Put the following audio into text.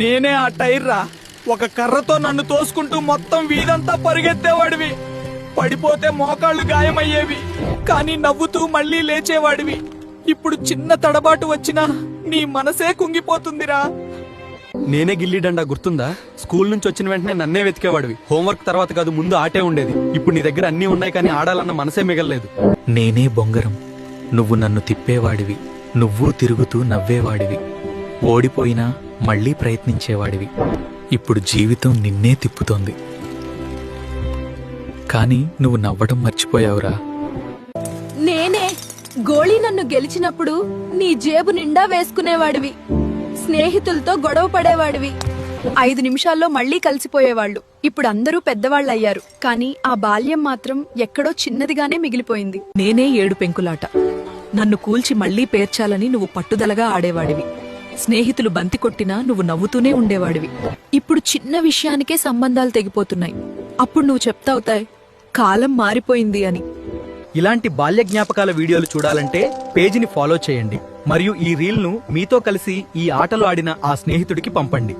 నేనే ఆ టైర్ రా. ఒక కర్రతో నన్ను తోసుకుంటూ మొత్తం వీధంతా పరుగెత్తేవాడివి. పడిపోతే మోకాళ్ళు గాయమయ్యేవి, కానీ నవ్వుతూ మళ్ళీ లేచేవాడివి. ఇప్పుడు చిన్న తడబాటు వచ్చినా నీ మనసే కుంగిపోతుందిరా. నేనే గిల్లీ డండా గుర్తుందా? స్కూల్ నుంచి వచ్చిన వెంటనే నన్నే వెతికేవాడివి. హోంవర్క్ తర్వాత కాదు, ముందు ఆటే ఉండేది. ఇప్పుడు నీ దగ్గర అన్నీ ఉన్నాయి, కానీ ఆడాలన్న మనసే మిగలలేదు. నేనే బొంగరం, నువ్వు నన్ను తిప్పేవాడివి. నువ్వు తిరుగుతూ నవ్వేవాడివి. ఓడిపోయినా మళ్ళీ ప్రయత్నించేవాడివి. ఇప్పుడు జీవితం నిన్నే తిప్పుతోంది, కానీ నువ్వు నవ్వడం మర్చిపోయావురా. నేనే గోళీ నన్ను గెలిచినప్పుడు నీ జేబు నిండా వేసుకునేవాడివి. స్నేహితులతో గొడవ పడేవాడివి. 5 నిమిషాల్లో మళ్లీ కలిసిపోయేవాళ్లు. ఇప్పుడు అందరూ పెద్దవాళ్ళయ్యారు, కానీ ఆ బాల్యం మాత్రం ఎక్కడో చిన్నదిగానే మిగిలిపోయింది. నేనే 7 పెంకులాట. నన్ను కూల్చి మళ్లీ పేర్చాలని నువ్వు పట్టుదలగా ఆడేవాడివి. స్నేహితులు బంతి కొట్టినా నువ్వు నవ్వుతూనే ఉండేవాడివి. ఇప్పుడు చిన్న విషయానికే సంబంధాలు తెగిపోతున్నాయి. అప్పుడు నువ్వు చెప్తావుతాయి, కాలం మారిపోయింది అని. ఇలాంటి బాల్య జ్ఞాపకాల వీడియోలు చూడాలంటే పేజీని ఫాలో చేయండి, మరియు ఈ రీల్ ను మీతో కలిసి ఈ ఆటలు ఆడిన ఆ స్నేహితుడికి పంపండి.